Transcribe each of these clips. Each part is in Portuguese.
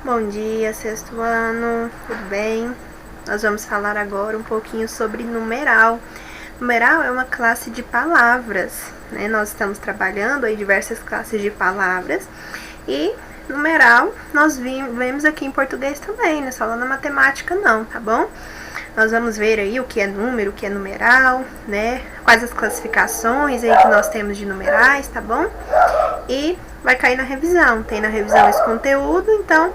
Bom dia, sexto ano, tudo bem? Nós vamos falar agora um pouquinho sobre numeral. Numeral é uma classe de palavras, né? Nós estamos trabalhando aí diversas classes de palavras e numeral nós vemos aqui em português também, não é só lá na matemática não, tá bom? Nós vamos ver aí o que é número, o que é numeral, né? Quais as classificações aí que nós temos de numerais, tá bom? E vai cair na revisão, tem na revisão esse conteúdo, então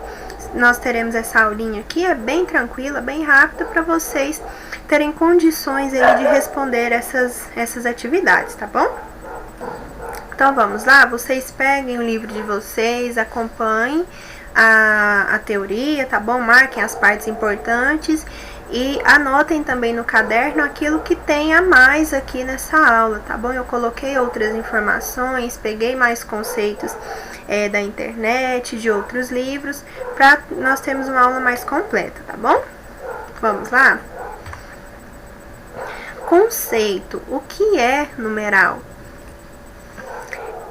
nós teremos essa aulinha aqui, é bem tranquila, bem rápida para vocês terem condições aí de responder essas atividades, tá bom? Então vamos lá, vocês peguem o livro de vocês, acompanhem a teoria, tá bom? Marquem as partes importantes e anotem também no caderno aquilo que tem a mais aqui nessa aula, tá bom? Eu coloquei outras informações, peguei mais conceitos da internet, de outros livros, para nós termos uma aula mais completa, tá bom? Vamos lá? Conceito. O que é numeral?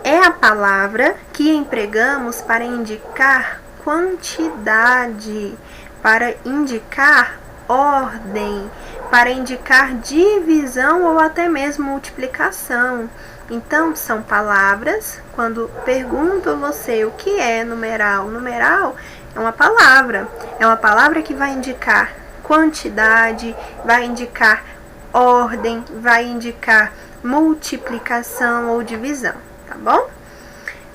É a palavra que empregamos para indicar quantidade, para indicar ordem, para indicar divisão ou até mesmo multiplicação. Então, são palavras, quando pergunto a você o que é numeral, numeral é uma palavra que vai indicar quantidade, vai indicar ordem, vai indicar multiplicação ou divisão, tá bom?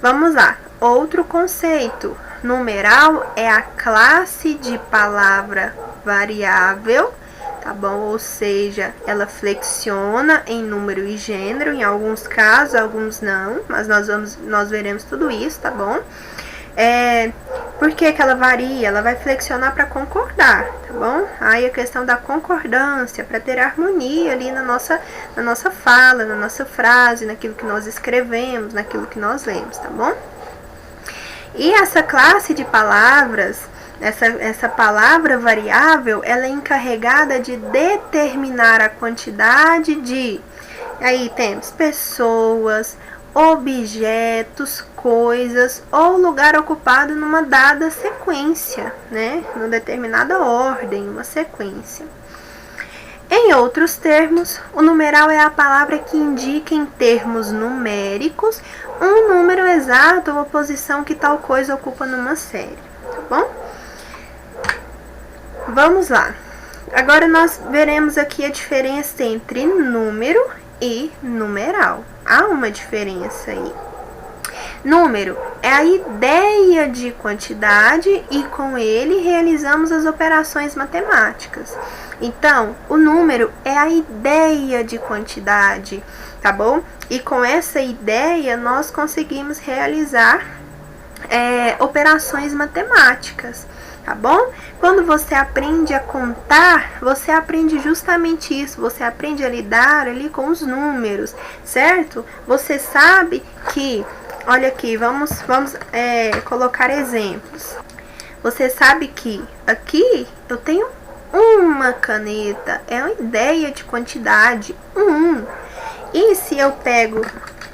Vamos lá, outro conceito, numeral é a classe de palavra variável, tá bom? Ou seja, ela flexiona em número e gênero, em alguns casos, alguns não, mas nós veremos tudo isso, tá bom? Por que ela varia? Ela vai flexionar para concordar, tá bom? Aí a questão da concordância, para ter harmonia ali na nossa fala, na nossa frase, naquilo que nós escrevemos, naquilo que nós lemos, tá bom? E essa classe de palavras, essa palavra variável, ela é encarregada de determinar a quantidade de... Aí temos pessoas, objetos, coisas ou lugar ocupado numa dada sequência, né? Numa determinada ordem, uma sequência. Em outros termos, o numeral é a palavra que indica em termos numéricos um número exato ou a posição que tal coisa ocupa numa série, tá bom? Vamos lá. Agora nós veremos aqui a diferença entre número e numeral. Há uma diferença aí. Número é a ideia de quantidade e com ele realizamos as operações matemáticas. Então, o número é a ideia de quantidade, tá bom? E com essa ideia nós conseguimos realizar operações matemáticas, tá bom? Quando você aprende a contar, você aprende justamente isso, você aprende a lidar ali com os números, certo? Você sabe que, olha aqui, vamos colocar exemplos. Você sabe que aqui eu tenho uma caneta, é uma ideia de quantidade, E se eu pego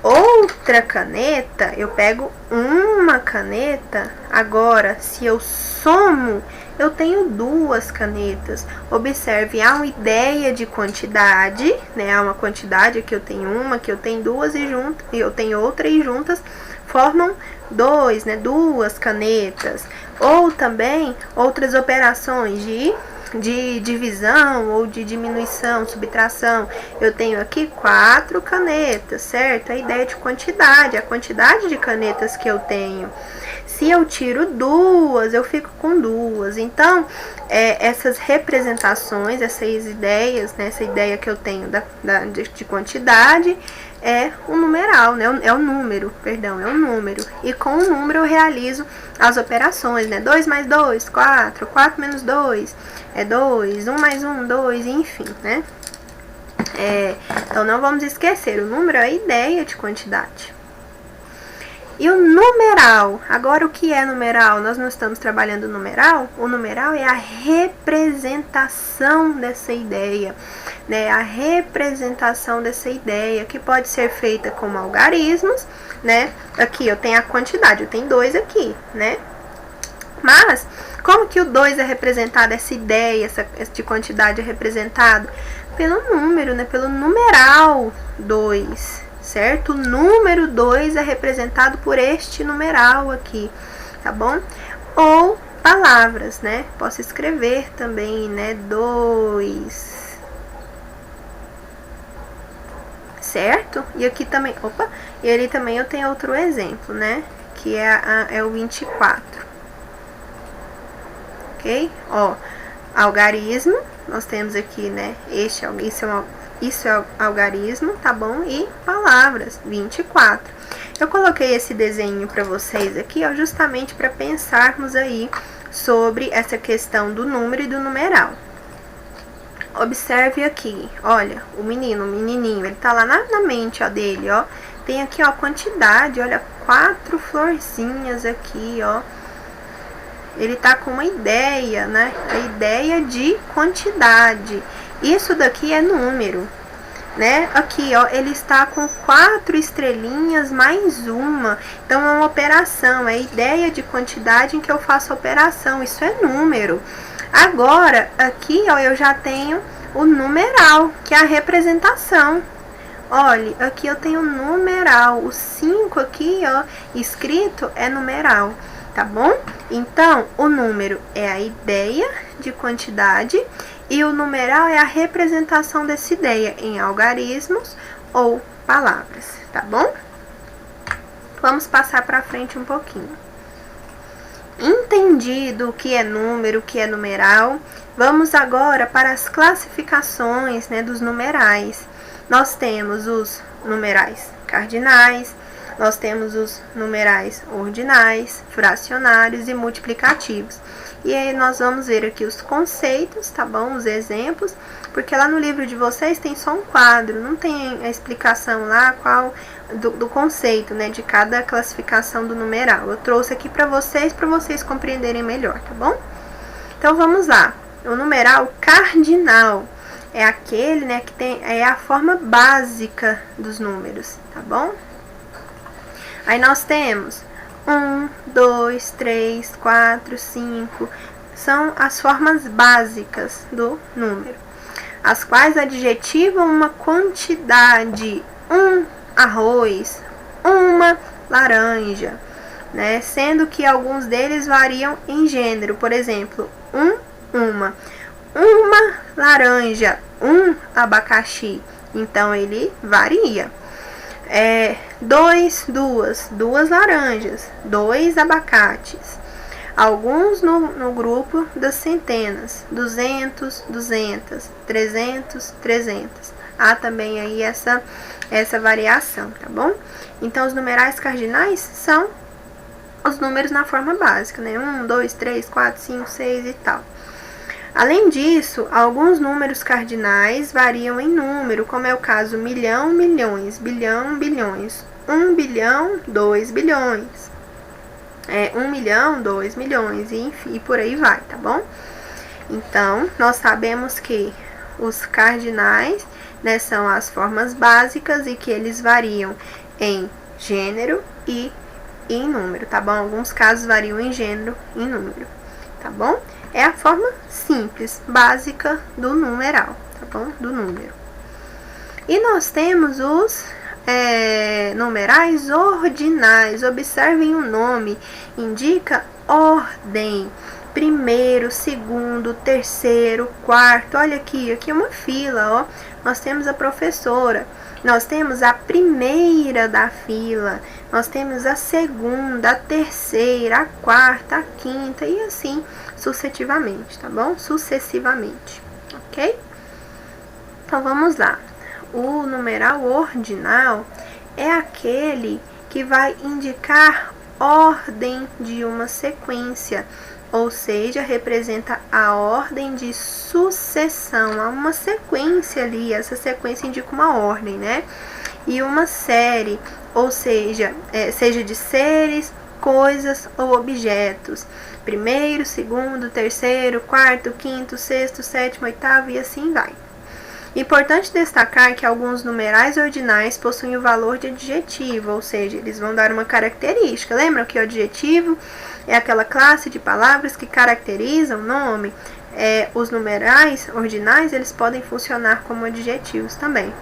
outra caneta, eu pego uma caneta, agora se eu somo, eu tenho duas canetas. Observe, há uma ideia de quantidade, né? Há uma quantidade, aqui eu tenho uma, aqui eu tenho duas e eu tenho outra e juntas formam dois, né? Duas canetas. Ou também outras operações de divisão ou de diminuição, subtração. Eu tenho aqui 4 canetas, certo? A ideia de quantidade, a quantidade de canetas que eu tenho. Se eu tiro duas, eu fico com duas. Então, essas representações, essas ideias, né, essa ideia que eu tenho de quantidade é um numeral, né? É o número. E com o número eu realizo as operações, né? 2 mais 2, 4. 4 menos 2 é 2. 1 mais 1, 2, enfim, né? Então, não vamos esquecer, o número é a ideia de quantidade. E o numeral, agora o que é numeral? Nós não estamos trabalhando numeral, o numeral é a representação dessa ideia, né? A representação dessa ideia, que pode ser feita como algarismos, né? Aqui eu tenho a quantidade, eu tenho 2 aqui, né? Mas, como que o 2 é representado, essa ideia de quantidade é representado? Pelo número, né? Pelo numeral 2, certo? O número 2 é representado por este numeral aqui, tá bom? Ou palavras, né? Posso escrever também, né? 2, certo? E aqui também, e ali também eu tenho outro exemplo, né? Que é o 24. Ok? Ó, algarismo, nós temos aqui, né? Isso é algarismo, tá bom? E palavras, 24. Eu coloquei esse desenho para vocês aqui, ó, justamente para pensarmos aí sobre essa questão do número e do numeral. Observe aqui, olha, o menininho, ele tá lá na mente, ó, dele, ó. Tem aqui, ó, quantidade, olha, 4 florzinhas aqui, ó. Ele tá com uma ideia, né? A ideia de quantidade. Isso daqui é número, né? Aqui, ó, ele está com 4 estrelinhas mais uma. Então, é uma operação, é a ideia de quantidade em que eu faço a operação. Isso é número. Agora, aqui, ó, eu já tenho o numeral, que é a representação. Olha, aqui eu tenho numeral. O 5 aqui, ó, escrito é numeral. Tá bom? Então, o número é a ideia de quantidade e o numeral é a representação dessa ideia em algarismos ou palavras, tá bom? Vamos passar para frente um pouquinho. Entendido o que é número, o que é numeral, vamos agora para as classificações, né, dos numerais. Nós temos os numerais cardinais, nós temos os numerais ordinais, fracionários e multiplicativos. E aí nós vamos ver aqui os conceitos, tá bom? Os exemplos, porque lá no livro de vocês tem só um quadro, não tem a explicação lá qual do conceito, né, de cada classificação do numeral. Eu trouxe aqui para vocês compreenderem melhor, tá bom? Então vamos lá. O numeral cardinal é aquele, né, que é a forma básica dos números, tá bom? Aí nós temos 1, 2, 3, 4, 5. São as formas básicas do número, as quais adjetivam uma quantidade. Um arroz, uma laranja, né? Sendo que alguns deles variam em gênero. Por exemplo, uma laranja, um abacaxi. Então, ele varia. 2 laranjas, 2 abacates. Alguns no grupo das centenas, 200, 300. Há também aí essa variação, tá bom? Então, os numerais cardinais são os números na forma básica, né? 1, 2, 3, 4, 5, 6 e tal. Além disso, alguns números cardinais variam em número, como é o caso milhão, milhões, bilhão, bilhões, 1 bilhão, 2 bilhões, 1 milhão, 2 milhões, e por aí vai, tá bom? Então, nós sabemos que os cardinais, né, são as formas básicas e que eles variam em gênero e em número, tá bom? Alguns casos variam em gênero e em número, tá bom? É a forma simples, básica do numeral, tá bom? Do número. E nós temos os numerais ordinais. Observem o nome, indica ordem. Primeiro, segundo, terceiro, quarto. Olha aqui é uma fila, ó. Nós temos a professora. Nós temos a primeira da fila. Nós temos a segunda, a terceira, a quarta, a quinta e assim sucessivamente, tá bom? Sucessivamente, ok? Então, vamos lá. O numeral ordinal é aquele que vai indicar ordem de uma sequência, ou seja, representa a ordem de sucessão. Há uma sequência ali, essa sequência indica uma ordem, né? E uma série, ou seja, seja de seres, coisas ou objetos. Primeiro, segundo, terceiro, quarto, quinto, sexto, sétimo, oitavo e assim vai. Importante destacar que alguns numerais ordinais possuem o valor de adjetivo, ou seja, eles vão dar uma característica. Lembram que o adjetivo é aquela classe de palavras que caracterizam o nome? Os numerais ordinais, eles podem funcionar como adjetivos também.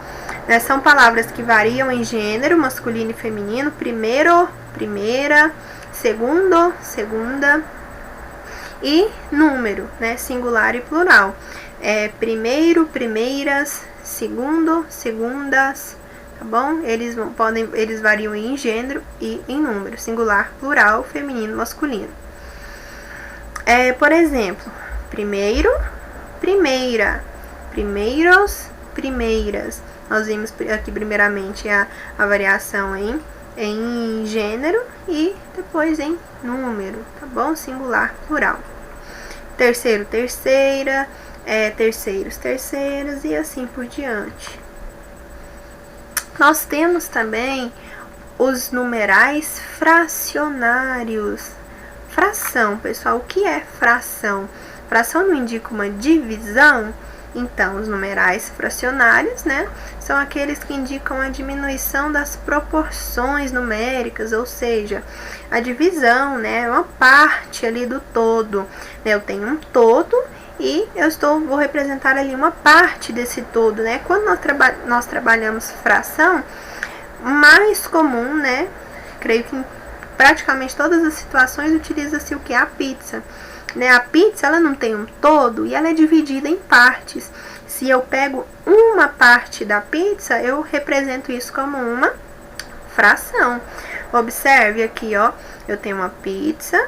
São palavras que variam em gênero, masculino e feminino, primeiro, primeira, segundo, segunda, e número, né, singular e plural. Primeiro, primeiras, segundo, segundas, tá bom? Eles variam em gênero e em número, singular, plural, feminino, masculino. Por exemplo, primeiro, primeira, primeiros, primeiras. Nós vimos aqui primeiramente a variação em gênero e depois em número, tá bom? Singular, plural. Terceiro, terceira, terceiros, terceiras e assim por diante. Nós temos também os numerais fracionários. Fração, pessoal, o que é fração? Fração não indica uma divisão? Então, os numerais fracionários, né, são aqueles que indicam a diminuição das proporções numéricas, ou seja, a divisão, né, é uma parte ali do todo. Eu tenho um todo e vou representar ali uma parte desse todo, né? Quando nós trabalhamos fração, mais comum, né, creio que em praticamente todas as situações utiliza-se o que? A pizza. A pizza, ela não tem um todo e ela é dividida em partes. Se eu pego uma parte da pizza, eu represento isso como uma fração. Observe aqui, ó, eu tenho uma pizza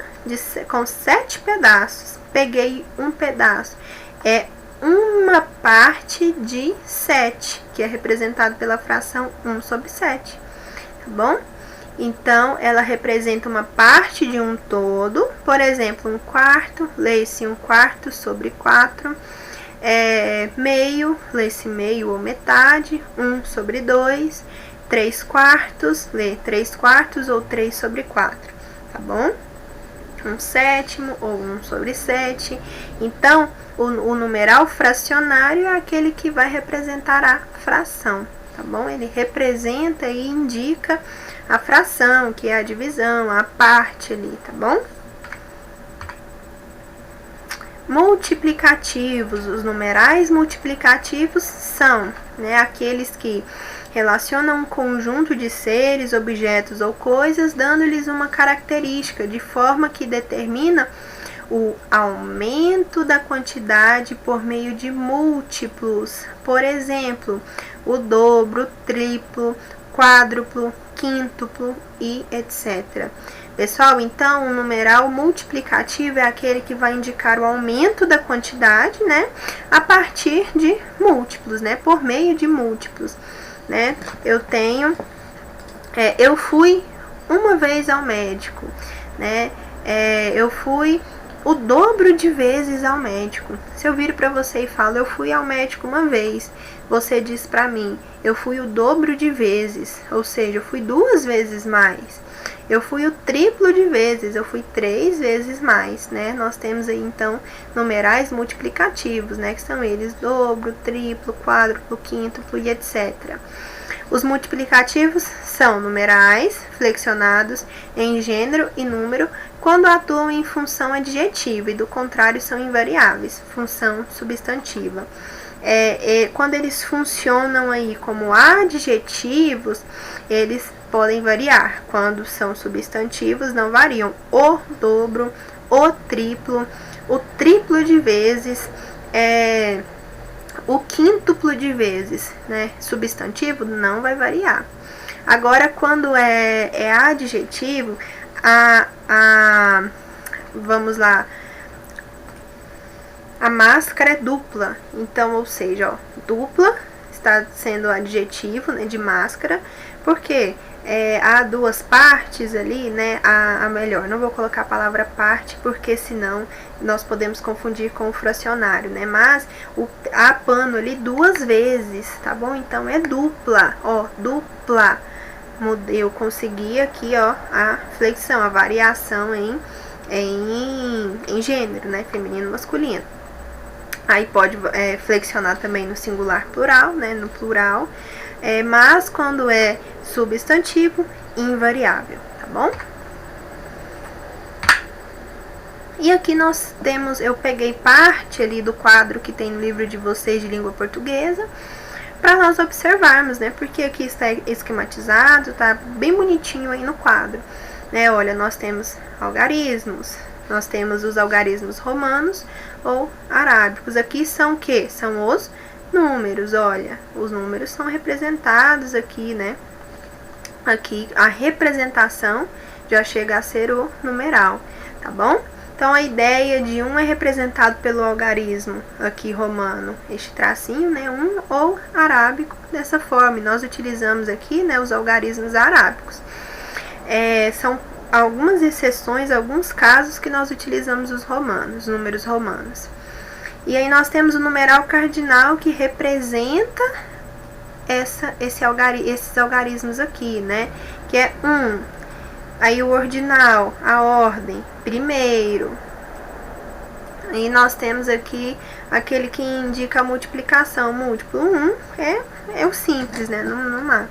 com 7 pedaços. Peguei um pedaço. É uma parte de 7, que é representado pela fração 1 sobre 7. Tá bom? Então, ela representa uma parte de um todo, por exemplo, um quarto, lê-se um quarto sobre 4, meio, lê-se meio ou metade, 1 sobre 2, 3 quartos, lê 3 quartos ou 3 sobre 4, tá bom? 1 sétimo ou 1 sobre 7. Então, o numeral fracionário é aquele que vai representar a fração, tá bom? Ele representa e indica a fração, que é a divisão, a parte ali, tá bom? Multiplicativos. Os numerais multiplicativos são, né, aqueles que relacionam um conjunto de seres, objetos ou coisas, dando-lhes uma característica, de forma que determina o aumento da quantidade por meio de múltiplos. Por exemplo, o dobro, o triplo, quádruplo, quíntuplo e etc. Pessoal, então, o numeral multiplicativo é aquele que vai indicar o aumento da quantidade, né, a partir de múltiplos, né, por meio de múltiplos, né. Eu fui uma vez ao médico, né, eu fui o dobro de vezes ao médico. Se eu viro para você e falo, eu fui ao médico uma vez, você diz para mim, eu fui o dobro de vezes, ou seja, eu fui 2 vezes mais. Eu fui o triplo de vezes, eu fui 3 vezes mais, né? Nós temos aí, então, numerais multiplicativos, né? Que são eles dobro, triplo, quádruplo, quíntuplo e etc. Os multiplicativos são numerais flexionados em gênero e número quando atuam em função adjetiva e, do contrário, são invariáveis, função substantiva. Quando eles funcionam aí como adjetivos, eles podem variar. Quando são substantivos, não variam. O dobro, o triplo de vezes, o quíntuplo de vezes, né? Substantivo não vai variar. Agora, quando é adjetivo, vamos lá, a máscara é dupla. Então, ou seja, ó, dupla está sendo adjetivo, né, de máscara, porque há 2 partes ali, né, melhor, não vou colocar a palavra parte, porque senão nós podemos confundir com o fracionário, né, mas há pano ali 2 vezes, tá bom? Então, é dupla, ó, dupla. Eu consegui aqui, ó, a flexão, a variação em gênero, né, feminino e masculino. Aí pode flexionar também no singular plural, né, no plural, mas quando é substantivo, invariável, tá bom? E aqui nós temos, eu peguei parte ali do quadro que tem no livro de vocês de língua portuguesa, para nós observarmos, né, porque aqui está esquematizado, tá bem bonitinho aí no quadro, né, olha, nós temos algarismos, nós temos os algarismos romanos ou arábicos, aqui são o que? São os números, olha, os números são representados aqui, né, aqui a representação já chega a ser o numeral, tá bom? Então, a ideia de um é representado pelo algarismo aqui romano, este tracinho, né, ou arábico, dessa forma. E nós utilizamos aqui, né, os algarismos arábicos. São algumas exceções, alguns casos que nós utilizamos os romanos, números romanos. E aí nós temos o numeral cardinal que representa esses algarismos aqui, né, que é 1. Aí o ordinal, a ordem, primeiro. E nós temos aqui aquele que indica a multiplicação, múltiplo. 1 é o simples, né? Não há.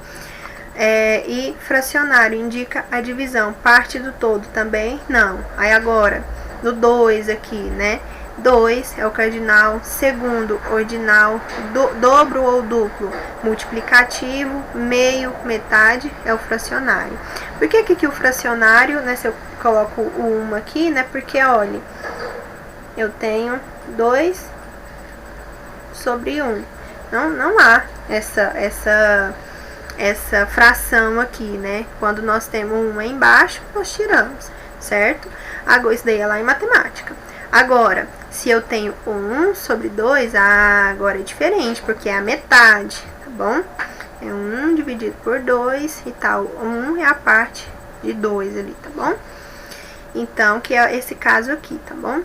E fracionário indica a divisão, parte do todo também, não. Aí agora, no 2 aqui, né? 2 é o cardinal, segundo, ordinal, dobro ou duplo, multiplicativo, meio, metade é o fracionário. Por que aqui o fracionário, né, se eu coloco o 1 aqui, né, porque, olha, eu tenho 2 sobre 1, não há essa fração aqui, né, quando nós temos 1 aí embaixo, nós tiramos, certo? Agora, isso daí é lá em matemática. Agora, se eu tenho 1 sobre 2, agora é diferente, porque é a metade, tá bom? É 1 dividido por 2 e tal. 1 é a parte de 2 ali, tá bom? Então, que é esse caso aqui, tá bom?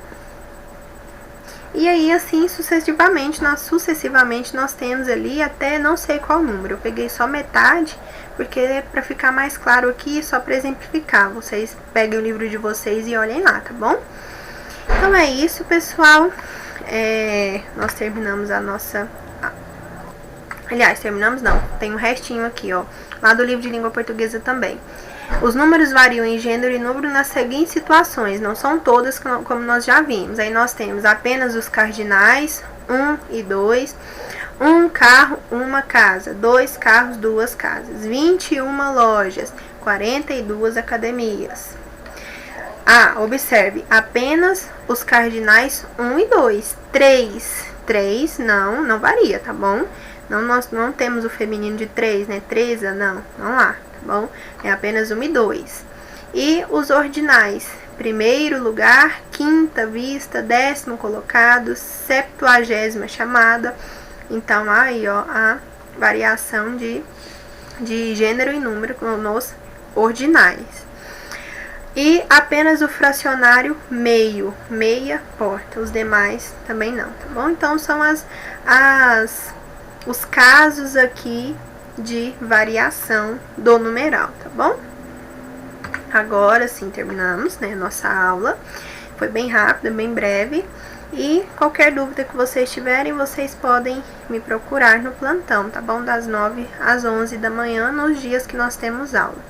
E aí, assim, sucessivamente nós temos ali até não sei qual número. Eu peguei só metade, porque é pra ficar mais claro aqui, só pra exemplificar. Vocês peguem o livro de vocês e olhem lá, tá bom? Então é isso, pessoal. Nós terminamos a nossa... Aliás, terminamos não. Tem um restinho aqui, ó. Lá do livro de língua portuguesa também. Os números variam em gênero e número nas seguintes situações. Não são todas como nós já vimos. Aí nós temos apenas os cardinais, 1 e 2. 1 carro, 1 casa. 2 carros, 2 casas. 21 lojas. 42 academias. Observe, apenas os cardinais 1 e 2. 3 não varia, tá bom? Nós não temos o feminino de 3, né? 3, não há, tá bom? É apenas 1 e 2. E os ordinais, primeiro lugar, quinta vista, 10º colocado, 70ª chamada. Então, aí, ó, a variação de gênero e número nos ordinais. E apenas o fracionário meio, meia porta, os demais também não, tá bom? Então, são os casos aqui de variação do numeral, tá bom? Agora sim, terminamos, né, nossa aula. Foi bem rápida, bem breve. E qualquer dúvida que vocês tiverem, vocês podem me procurar no plantão, tá bom? Das 9 às 11 da manhã, nos dias que nós temos aula.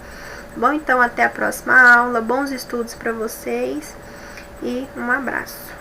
Bom, então até a próxima aula, bons estudos para vocês e um abraço.